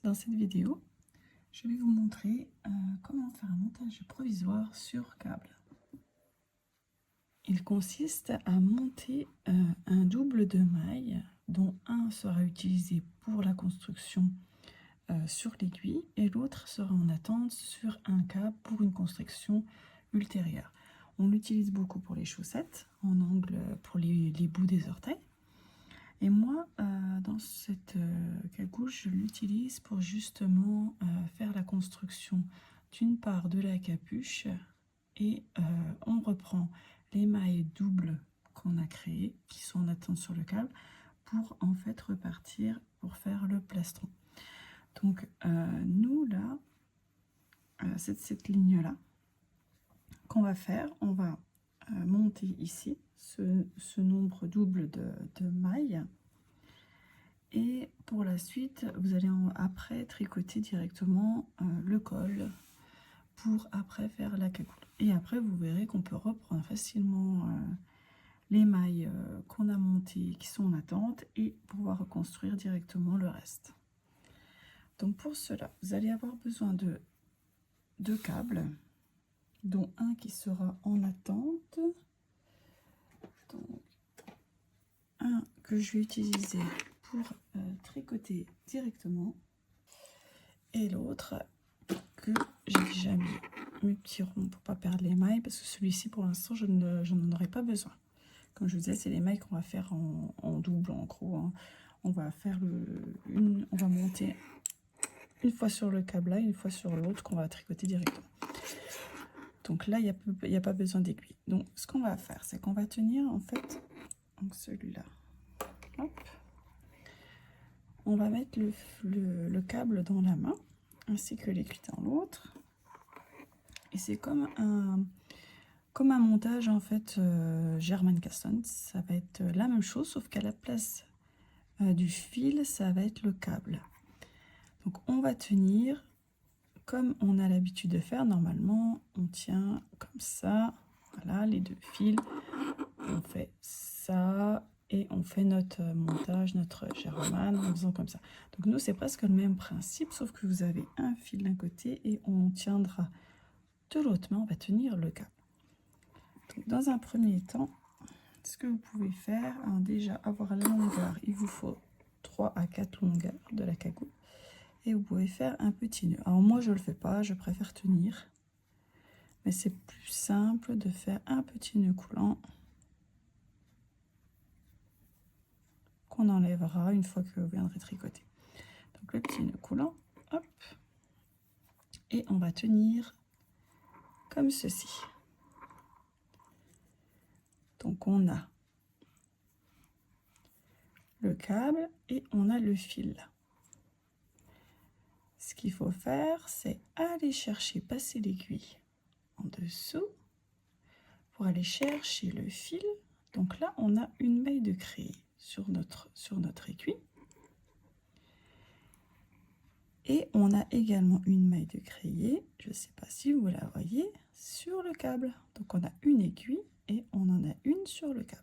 Dans cette vidéo, je vais vous montrer comment faire un montage provisoire sur câble. Il consiste à monter un double de mailles dont un sera utilisé pour la construction sur l'aiguille et l'autre sera en attente sur un câble pour une construction ultérieure. On l'utilise beaucoup pour les chaussettes, en angle pour les bouts des orteils. Et moi, dans cette cagoule, je l'utilise pour justement faire la construction d'une part de la capuche et on reprend les mailles doubles qu'on a créées, qui sont en attente sur le câble, pour en fait repartir pour faire le plastron. Donc nous là, c'est cette ligne-là qu'on va faire. On va monter ici ce nombre double de mailles. Et pour la suite, vous allez après tricoter directement le col pour après faire la cagoule. Et après, vous verrez qu'on peut reprendre facilement les mailles qu'on a montées, qui sont en attente, et pouvoir reconstruire directement le reste. Donc pour cela, vous allez avoir besoin de deux câbles, dont un qui sera en attente. Donc, un que je vais utiliser pour tricoter directement et l'autre que j'ai déjà mis mes petits ronds pour pas perdre les mailles, parce que celui-ci pour l'instant je n'en aurai pas besoin. Comme je vous disais, c'est les mailles qu'on va faire en double en gros, hein. On va faire on va monter une fois sur le câble là, une fois sur l'autre qu'on va tricoter directement. Donc là il n'y a pas besoin d'aiguille. Donc ce qu'on va faire, c'est qu'on va tenir en fait celui-là. Hop. On va mettre le câble dans la main, ainsi que l'aiguille dans l'autre. Et c'est comme un montage en fait German Caston. Ça va être la même chose, sauf qu'à la place du fil, ça va être le câble. Donc on va tenir comme on a l'habitude de faire. Normalement, on tient comme ça. Voilà, les deux fils. On fait ça. Et on fait notre montage, notre German, en faisant comme ça. Donc nous, c'est presque le même principe, sauf que vous avez un fil d'un côté et on tiendra de l'autre main, on va tenir le câble. Donc, dans un premier temps, ce que vous pouvez faire, hein, déjà avoir la longueur, il vous faut 3 à 4 longueurs de la cagoule. Et vous pouvez faire un petit nœud. Alors moi, je ne le fais pas, je préfère tenir. Mais c'est plus simple de faire un petit nœud coulant qu'on enlèvera une fois que vous viendrez tricoter. Donc le petit nœud coulant, hop, et on va tenir comme ceci. Donc on a le câble et on a le fil. Ce qu'il faut faire, c'est aller chercher, passer l'aiguille en dessous pour aller chercher le fil. Donc là, on a une maille de créé sur notre aiguille. Et on a également une maille de créé, je ne sais pas si vous la voyez, sur le câble. Donc on a une aiguille et on en a une sur le câble.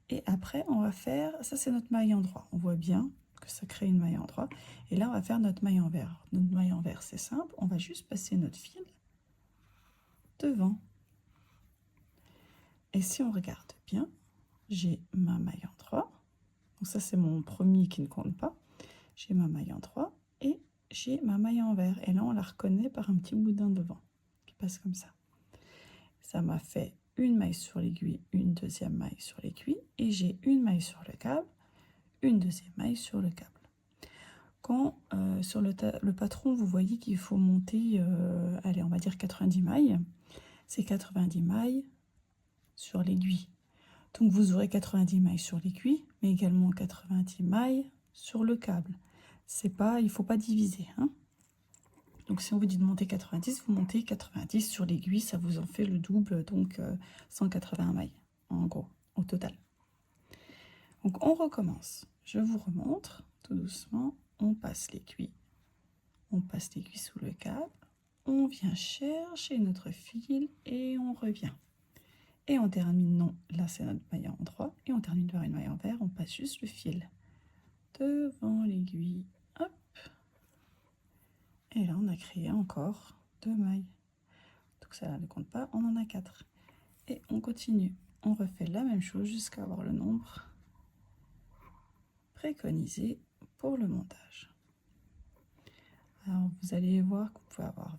Et après, on va faire, ça c'est notre maille endroit. On voit bien que ça crée une maille endroit. Et là, on va faire notre maille envers. Notre maille envers, c'est simple. On va juste passer notre fil devant. Et si on regarde bien, j'ai ma maille endroit. Donc ça, c'est mon premier qui ne compte pas. J'ai ma maille endroit et j'ai ma maille envers. Et là, on la reconnaît par un petit boudin devant qui passe comme ça. Ça m'a fait une maille sur l'aiguille, une deuxième maille sur l'aiguille. Et j'ai une maille sur le câble, une deuxième maille sur le câble. Quand sur le patron, vous voyez qu'il faut monter, allez, on va dire 90 mailles. C'est 90 mailles sur l'aiguille. Donc vous aurez 90 mailles sur l'aiguille, mais également 90 mailles sur le câble. C'est pas, il ne faut pas diviser, hein. Donc si on vous dit de monter 90, vous montez 90 sur l'aiguille, ça vous en fait le double, donc 180 mailles, en gros, au total. Donc on recommence. Je vous remontre tout doucement. On passe l'aiguille sous le câble, on vient chercher notre fil et on revient. Et on termine, non, là c'est notre maille endroit, et on termine par une maille envers, on passe juste le fil devant l'aiguille, hop, Et là, on a créé encore 2 mailles. Donc ça ne compte pas, on en a 4. Et on continue. On refait la même chose jusqu'à avoir le nombre préconisé pour le montage. Alors vous allez voir que vous pouvez avoir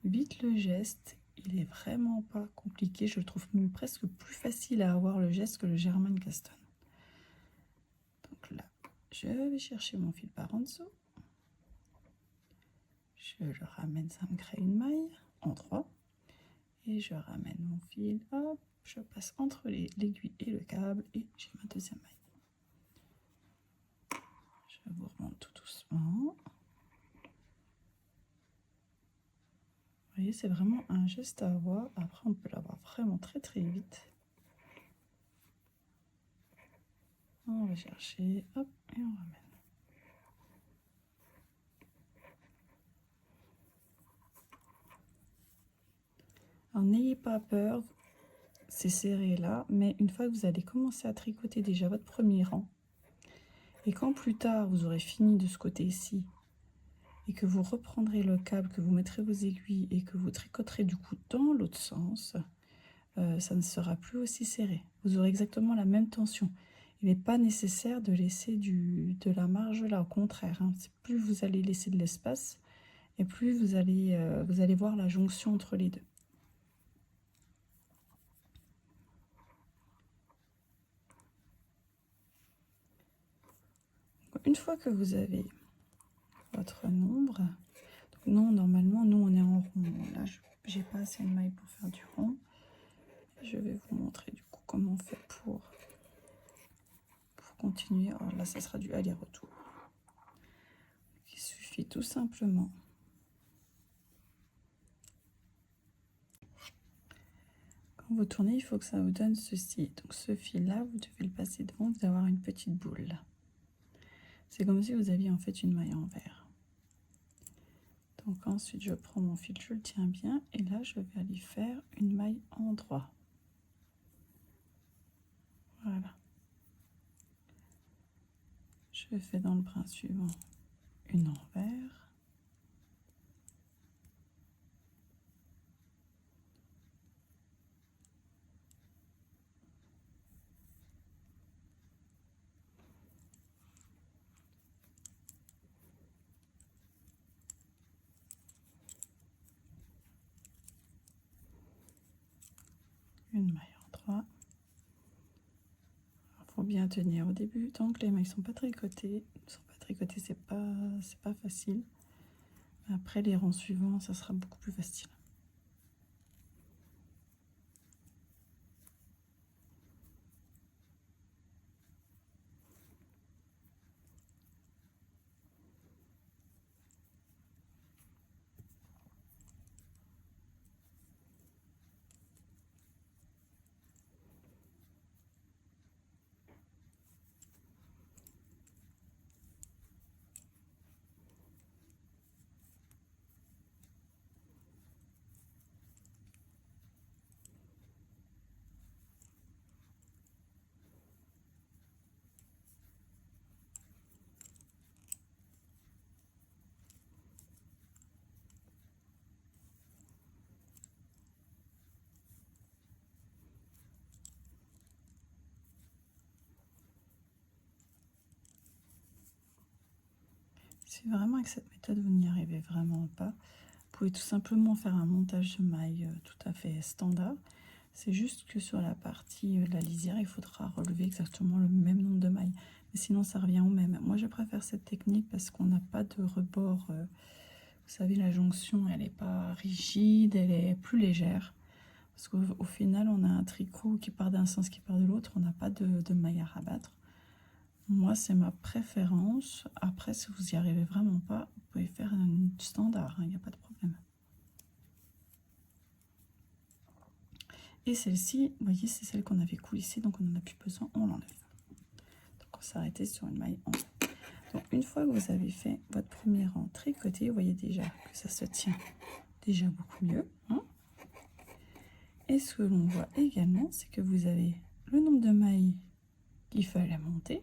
vite le geste. Il est vraiment pas compliqué. Je le trouve même presque plus facile à avoir le geste que le German Kasten. Donc là, je vais chercher mon fil par en dessous. Je le ramène, ça me crée une maille en 3. Et je ramène mon fil, hop, je passe entre l'aiguille et le câble et j'ai ma deuxième maille. Je vous remonte tout doucement. Vous voyez, c'est vraiment un geste à avoir. Après, on peut l'avoir vraiment très très vite. On va chercher, hop, et on ramène. Alors, n'ayez pas peur, c'est serré là, mais une fois que vous allez commencer à tricoter déjà votre premier rang, et quand plus tard vous aurez fini de ce côté-ci, et que vous reprendrez le câble, que vous mettrez vos aiguilles et que vous tricoterez du coup dans l'autre sens, ça ne sera plus aussi serré. Vous aurez exactement la même tension. Il n'est pas nécessaire de laisser de la marge là, au contraire. Hein. Plus vous allez laisser de l'espace, et plus vous allez voir la jonction entre les deux. Une fois que vous avez votre nombre, donc non, normalement, nous on est en rond. Là, j'ai pas assez de mailles pour faire du rond. Je vais vous montrer du coup comment on fait pour continuer. Alors là, ça sera du aller-retour. Il suffit tout simplement quand vous tournez, il faut que ça vous donne ceci. Donc ce fil-là, vous devez le passer devant, vous allez avoir une petite boule. C'est comme si vous aviez en fait une maille en vert. Donc ensuite, je prends mon fil, je le tiens bien, et là, je vais aller faire une maille en droit. Voilà. Je fais dans le brin suivant une envers. Une maille en droit. Il faut bien tenir au début, tant que les mailles ne sont pas tricotées. C'est pas facile. Après les rangs suivants, ça sera beaucoup plus facile. Si vraiment avec cette méthode vous n'y arrivez vraiment pas, vous pouvez tout simplement faire un montage de mailles tout à fait standard. C'est juste que sur la partie de la lisière, il faudra relever exactement le même nombre de mailles. Mais sinon, ça revient au même. Moi, je préfère cette technique parce qu'on n'a pas de rebord. Vous savez, la jonction, elle n'est pas rigide, elle est plus légère. Parce qu'au final, on a un tricot qui part d'un sens, qui part de l'autre. On n'a pas de mailles à rabattre. Moi, c'est ma préférence. Après, si vous n'y arrivez vraiment pas, vous pouvez faire un standard, il n'y a pas de problème. Et celle-ci, vous voyez, c'est celle qu'on avait coulissée, donc on n'en a plus besoin, on l'enlève. Donc on s'arrêtait sur une maille en haut. Donc une fois que vous avez fait votre premier rang tricoté, vous voyez déjà que ça se tient déjà beaucoup mieux. Hein. Et ce que l'on voit également, c'est que vous avez le nombre de mailles qu'il fallait monter,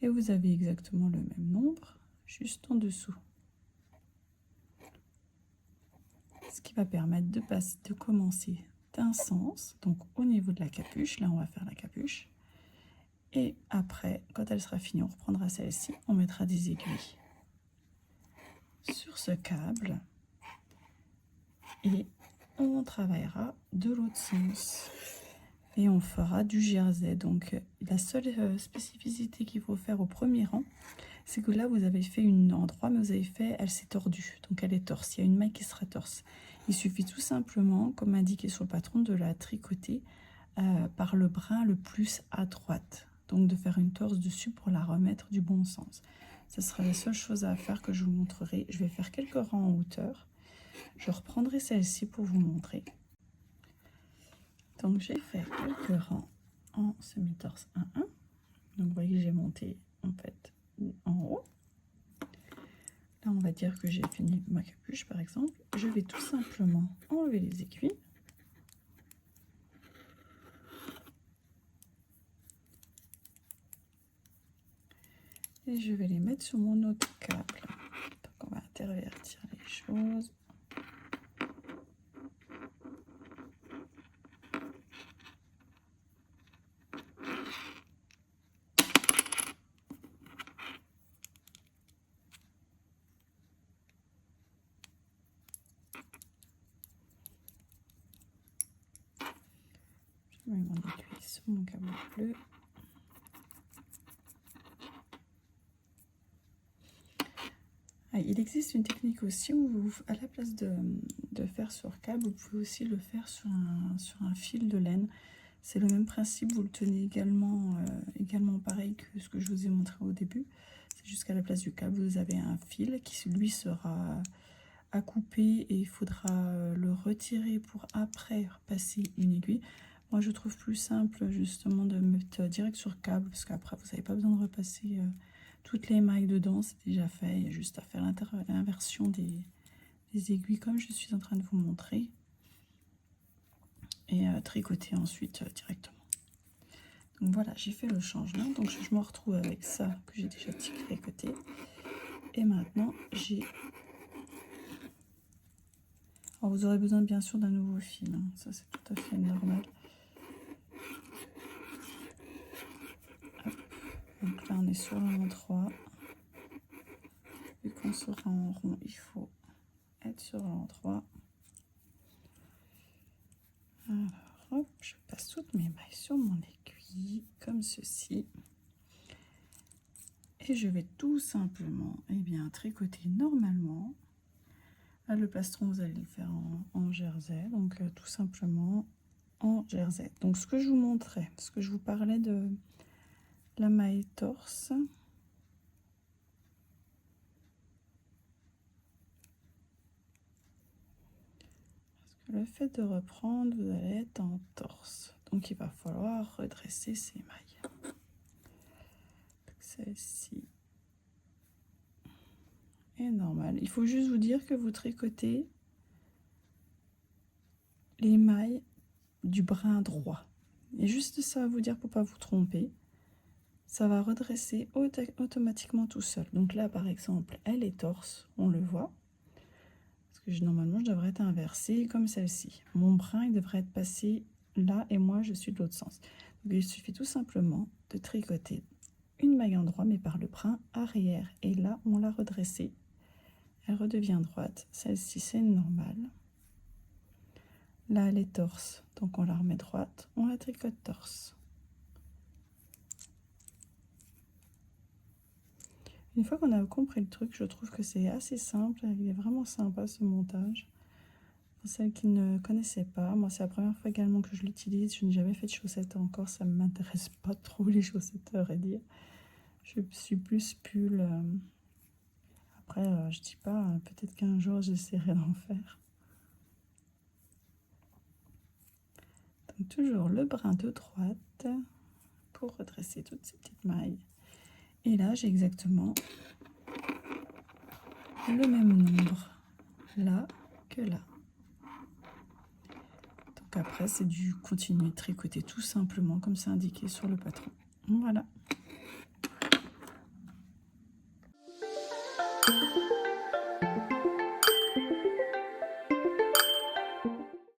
et vous avez exactement le même nombre juste en dessous. ce qui va permettre de commencer d'un sens, donc au niveau de la capuche. Là, on va faire la capuche. Et après, quand elle sera finie, on reprendra celle-ci. On mettra des aiguilles sur ce câble et on travaillera de l'autre sens. Et on fera du jersey. Donc, la seule spécificité qu'il faut faire au premier rang, c'est que là, vous avez fait une endroit, mais vous avez fait, elle s'est tordue. Donc, elle est torse. Il y a une maille qui sera torse. Il suffit tout simplement, comme indiqué sur le patron, de la tricoter par le brin le plus à droite. Donc, de faire une torse dessus pour la remettre du bon sens. Ce sera la seule chose à faire que je vous montrerai. Je vais faire quelques rangs en hauteur. Je reprendrai celle-ci pour vous montrer. Donc, j'ai fait quelques rangs en semi-torse 1-1. Donc, vous voyez, j'ai monté en fait en haut. Là, on va dire que j'ai fini ma capuche, par exemple. Je vais tout simplement enlever les aiguilles. Et je vais les mettre sur mon autre câble. Donc, on va intervertir les choses. Je mets mon aiguille sur mon câble bleu. Il existe une technique aussi où, à la place de faire sur câble, vous pouvez aussi le faire sur un fil de laine. C'est le même principe, vous le tenez également pareil que ce que je vous ai montré au début. C'est juste qu'à la place du câble, vous avez un fil qui, lui, sera à couper et il faudra le retirer pour après passer une aiguille. Moi, je trouve plus simple justement de mettre direct sur câble parce qu'après, vous n'avez pas besoin de repasser toutes les mailles dedans, c'est déjà fait. Il y a juste à faire l'inversion des aiguilles comme je suis en train de vous montrer et tricoter ensuite directement. Donc voilà, j'ai fait le changement. Donc je me retrouve avec ça que j'ai déjà tricoté. Et maintenant, j'ai... Alors vous aurez besoin bien sûr d'un nouveau fil. Hein. Ça, c'est tout à fait normal. Hop. Donc là, on est sur le rang 3. Vu qu'on sera en rond, il faut être sur le rang 3. Alors, hop, je passe toutes mes mailles sur mon aiguille, comme ceci. Et je vais tout simplement tricoter normalement. Là, le plastron, vous allez le faire en jersey, donc tout simplement en jersey. Donc ce que je vous montrais, ce que je vous parlais de la maille torse. Parce que le fait de reprendre, vous allez être en torse. Donc il va falloir redresser ces mailles. Celle-ci est normale. Il faut juste vous dire que vous tricotez les mailles du brin droit. Et juste ça à vous dire pour pas vous tromper. Ça va redresser automatiquement tout seul. Donc là, par exemple, elle est torse, on le voit. Parce que normalement, je devrais être inversée comme celle-ci. Mon brin, il devrait être passé là et moi, je suis de l'autre sens. Donc il suffit tout simplement de tricoter une maille en droit, mais par le brin arrière. Et là, on l'a redressée. Elle redevient droite. Celle-ci, c'est une normale. Là, elle est torse, donc on la remet droite. On la tricote torse. Une fois qu'on a compris le truc, je trouve que c'est assez simple. Il est vraiment sympa ce montage. Pour celles qui ne connaissaient pas, moi c'est la première fois également que je l'utilise. Je n'ai jamais fait de chaussettes encore, ça ne m'intéresse pas trop les chaussettes à vrai dire. Je suis plus pull. Après, je dis pas, peut-être qu'un jour j'essaierai d'en faire. Donc toujours le brin de droite pour redresser toutes ces petites mailles. Et là, j'ai exactement le même nombre là que là. Donc après, c'est du continuer de tricoter tout simplement comme c'est indiqué sur le patron. Voilà.